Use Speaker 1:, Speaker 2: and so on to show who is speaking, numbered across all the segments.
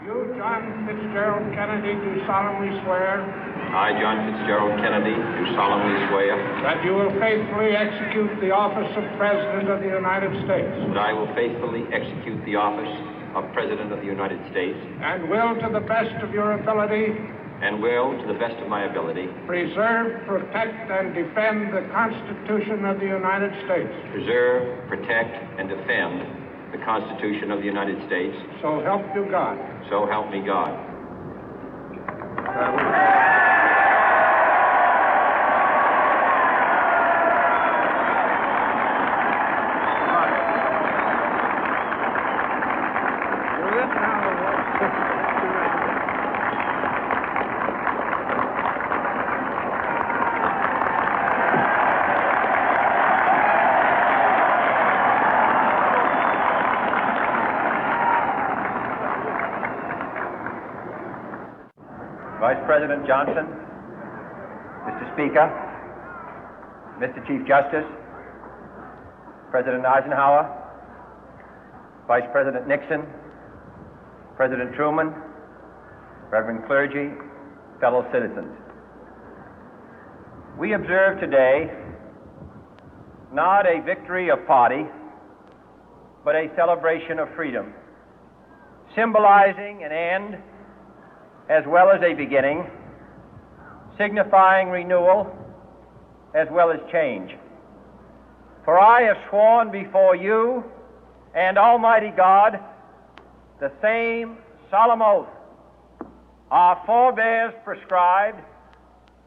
Speaker 1: You, John Fitzgerald Kennedy, do solemnly swear
Speaker 2: I, John Fitzgerald Kennedy, do solemnly swear
Speaker 1: that you will faithfully execute the office of President of the United States
Speaker 2: that I will faithfully execute the office of President of the United States
Speaker 1: and will, to the best of your ability,
Speaker 2: and will, to the best of my ability,
Speaker 1: preserve, protect, and defend the Constitution of the United States.
Speaker 2: preserve, protect, and defend the Constitution of the United States.
Speaker 1: So help you God.
Speaker 2: So help me God.
Speaker 3: Vice President Johnson, Mr. Speaker, Mr. Chief Justice, President Eisenhower, Vice President Nixon, President Truman, Reverend clergy, fellow citizens. We observe today not a victory of party, but a celebration of freedom, symbolizing an end as well as a beginning, signifying renewal as well as change. For I have sworn before you and Almighty God the same solemn oath our forebears prescribed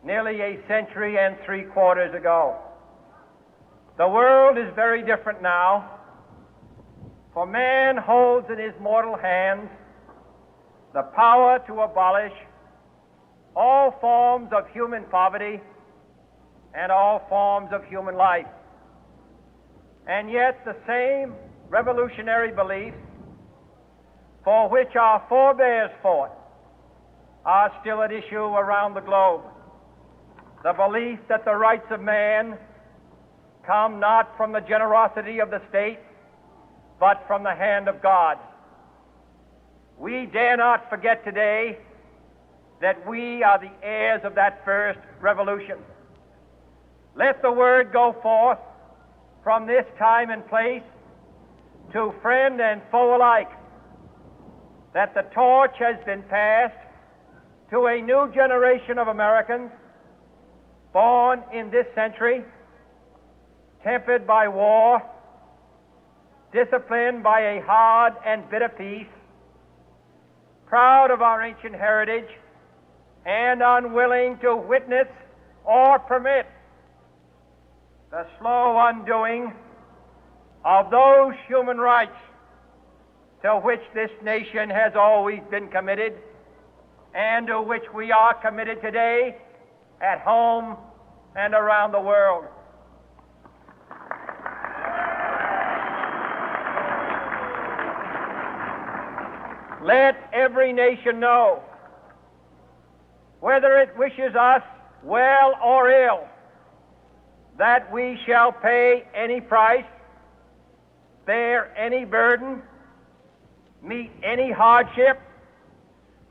Speaker 3: nearly a century and 3/4 ago. The world is very different now, for man holds in his mortal hands the power to abolish all forms of human poverty and all forms of human life. And yet the same revolutionary beliefs for which our forebears fought are still at issue around the globe. The belief that the rights of man come not from the generosity of the state, but from the hand of God. We dare not forget today that we are the heirs of that first revolution. Let the word go forth from this time and place to friend and foe alike that the torch has been passed to a new generation of Americans born in this century, tempered by war, disciplined by a hard and bitter peace, proud of our ancient heritage, and unwilling to witness or permit the slow undoing of those human rights to which this nation has always been committed and to which we are committed today at home and around the world. Let every nation know, whether it wishes us well or ill, that we shall pay any price, bear any burden, meet any hardship,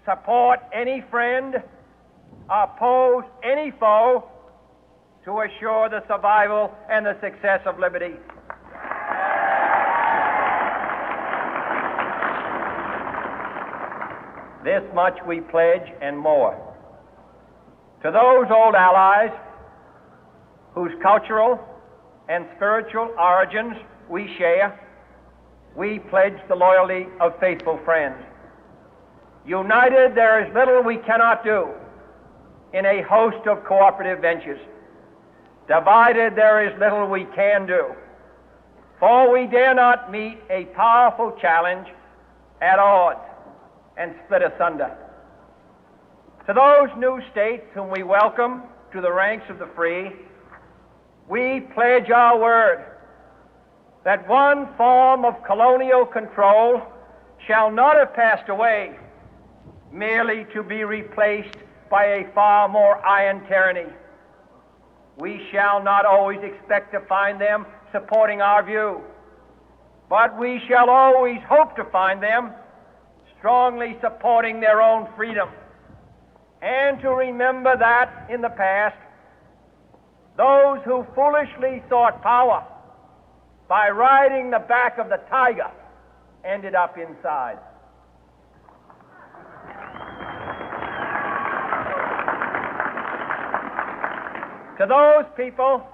Speaker 3: support any friend, oppose any foe to assure the survival and the success of liberty. This much we pledge and more. To those old allies whose cultural and spiritual origins we share, we pledge the loyalty of faithful friends. United, there is little we cannot do in a host of cooperative ventures. Divided, there is little we can do, for we dare not meet a powerful challenge at odds and split asunder. To those new states whom we welcome to the ranks of the free, we pledge our word that one form of colonial control shall not have passed away, merely to be replaced by a far more iron tyranny. We shall not always expect to find them supporting our view, but we shall always hope to find them strongly supporting their own freedom, and to remember that in the past, those who foolishly sought power by riding the back of the tiger ended up inside. To those people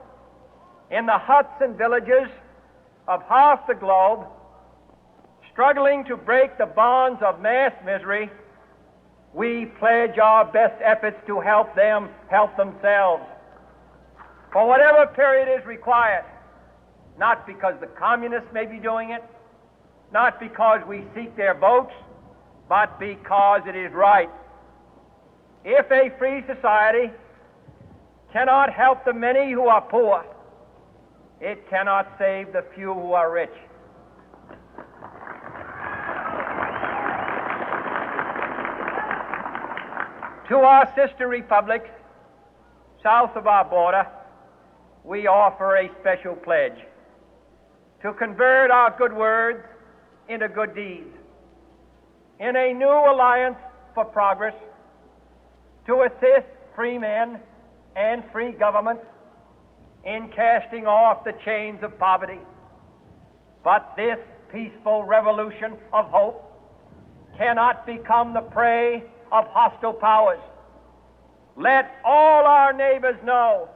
Speaker 3: in the huts and villages of half the globe struggling to break the bonds of mass misery, we pledge our best efforts to help them help themselves for whatever period is required, not because the communists may be doing it, not because we seek their votes, but because it is right. If a free society cannot help the many who are poor, it cannot save the few who are rich. To our sister republics south of our border, we offer a special pledge to convert our good words into good deeds, in a new alliance for progress, to assist free men and free governments in casting off the chains of poverty. But this peaceful revolution of hope cannot become the prey of hostile powers. Let all our neighbors know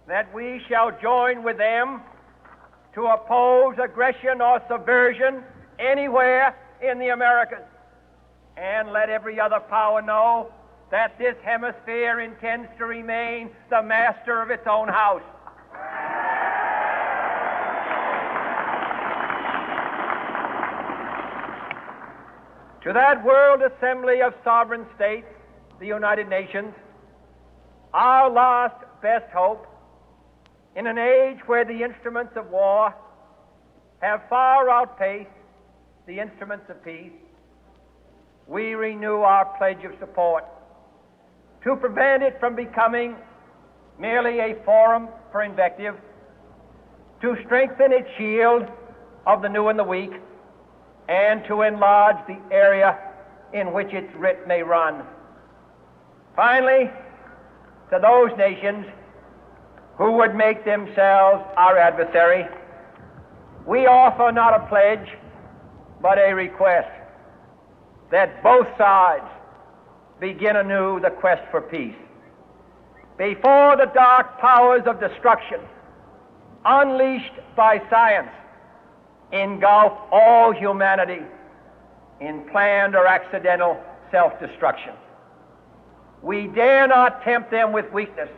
Speaker 3: that we shall join with them to oppose aggression or subversion anywhere in the Americas. And let every other power know that this hemisphere intends to remain the master of its own house. To that World Assembly of Sovereign States, the United Nations, our last best hope, in an age where the instruments of war have far outpaced the instruments of peace, we renew our pledge of support to prevent it from becoming merely a forum for invective, to strengthen its shield of the new and the weak, and to enlarge the area in which its writ may run. Finally, to those nations who would make themselves our adversary, we offer not a pledge, but a request that both sides begin anew the quest for peace. Before the dark powers of destruction, unleashed by science, engulf all humanity in planned or accidental self-destruction, we dare not tempt them with weakness,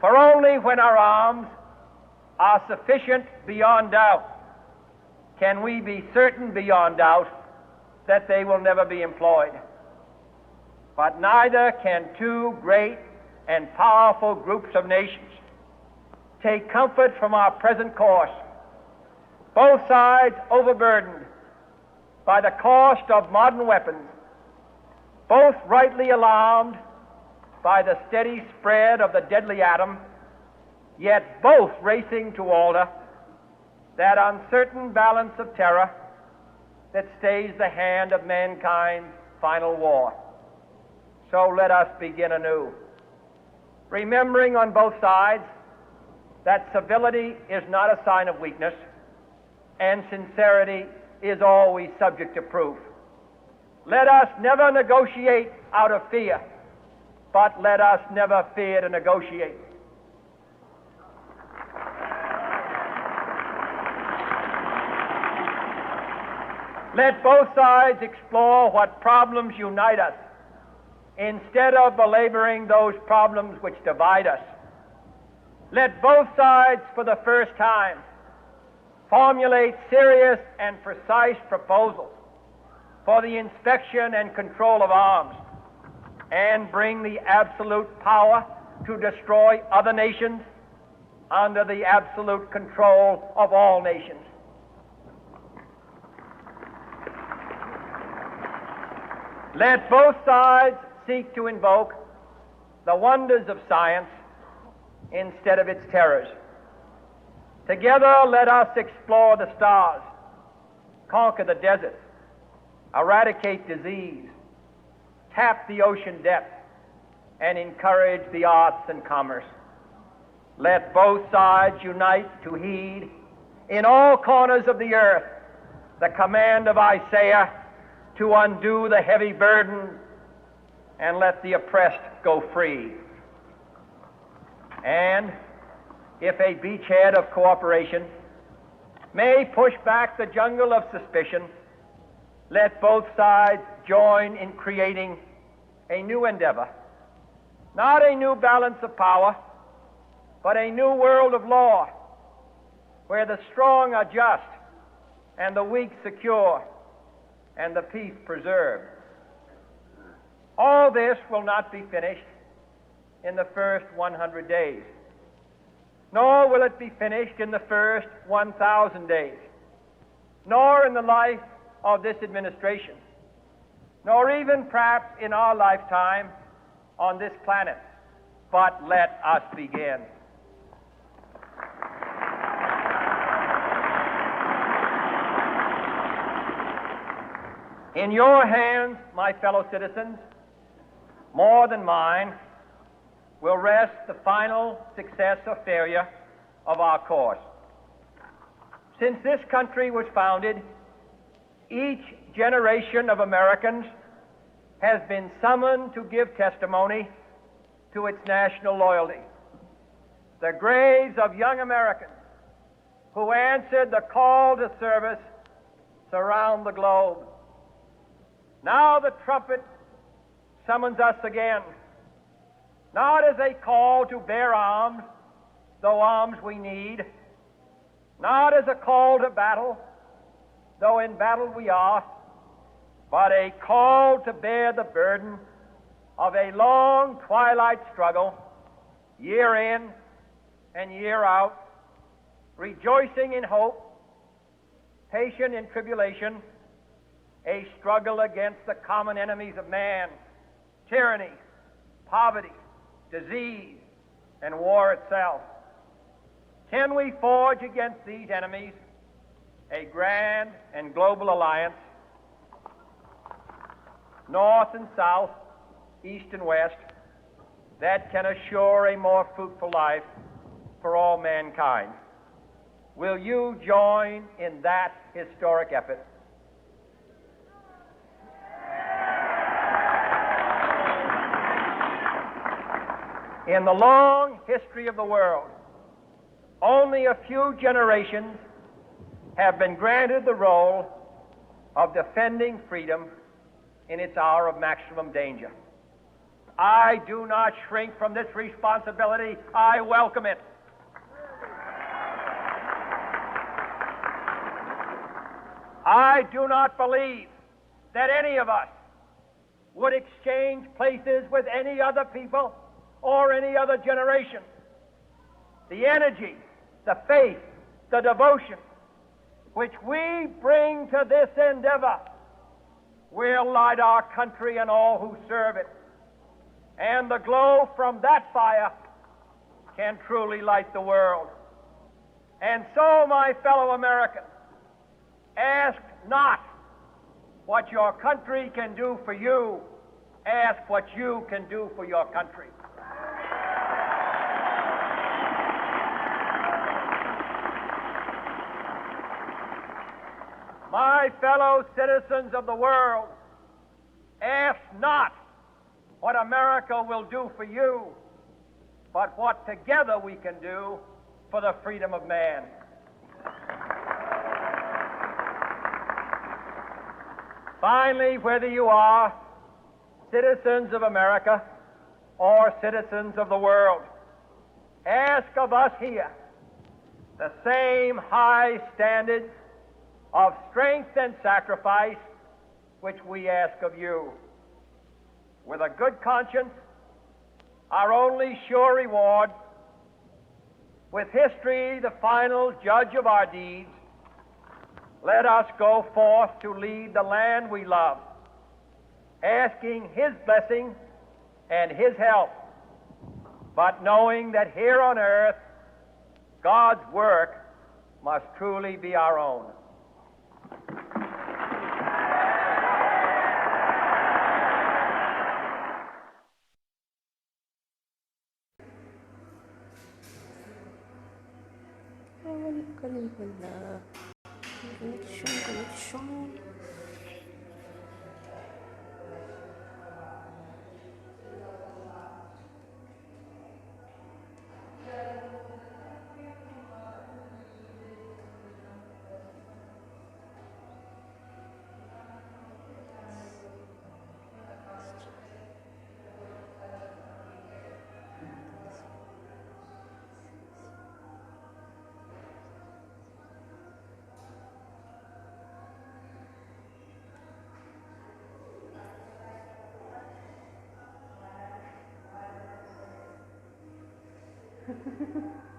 Speaker 3: for only when our arms are sufficient beyond doubt can we be certain beyond doubt that they will never be employed. But neither can two great and powerful groups of nations take comfort from our present course, both sides overburdened by the cost of modern weapons, both rightly alarmed by the steady spread of the deadly atom, yet both racing to alter that uncertain balance of terror that stays the hand of mankind's final war. So let us begin anew, remembering on both sides that civility is not a sign of weakness, and sincerity is always subject to proof. Let us never negotiate out of fear, but let us never fear to negotiate. Let both sides explore what problems unite us, instead of belaboring those problems which divide us. Let both sides, for the first time, formulate serious and precise proposals for the inspection and control of arms, and bring the absolute power to destroy other nations under the absolute control of all nations. Let both sides seek to invoke the wonders of science instead of its terrors. Together, let us explore the stars, conquer the deserts, eradicate disease, tap the ocean depth, and encourage the arts and commerce. Let both sides unite to heed in all corners of the earth the command of Isaiah to undo the heavy burden and let the oppressed go free. And if a beachhead of cooperation may push back the jungle of suspicion, let both sides join in creating a new endeavor, not a new balance of power, but a new world of law, where the strong are just and the weak secure and the peace preserved. All this will not be finished in the first 100 days, nor will it be finished in the first 1,000 days, nor in the life of this administration, nor even perhaps in our lifetime on this planet. But let us begin. In your hands, my fellow citizens, more than mine, will rest the final success or failure of our course. Since this country was founded, each generation of Americans has been summoned to give testimony to its national loyalty. The graves of young Americans who answered the call to service surround the globe. Now the trumpet summons us again, not as a call to bear arms, though arms we need, not as a call to battle, though in battle we are, but a call to bear the burden of a long twilight struggle, year in and year out, rejoicing in hope, patient in tribulation, a struggle against the common enemies of man, tyranny, poverty, disease, and war itself. Can we forge against these enemies a grand and global alliance, north and south, east and west, that can assure a more fruitful life for all mankind? Will you join in that historic effort? In the long history of the world, only a few generations have been granted the role of defending freedom in its hour of maximum danger. I do not shrink from this responsibility. I welcome it. I do not believe that any of us would exchange places with any other people or any other generation. The energy, the faith, the devotion which we bring to this endeavor will light our country and all who serve it. And the glow from that fire can truly light the world. And so, my fellow Americans, ask not what your country can do for you. Ask what you can do for your country. My fellow citizens of the world, ask not what America will do for you, but what together we can do for the freedom of man. Finally, whether you are citizens of America or citizens of the world, ask of us here the same high standards of strength and sacrifice which we ask of you. With a good conscience, our only sure reward, with history the final judge of our deeds, let us go forth to lead the land we love, asking His blessing and His help, but knowing that here on earth God's work must truly be our own.
Speaker 4: ka rin pala. Connection, connection. Ha ha ha.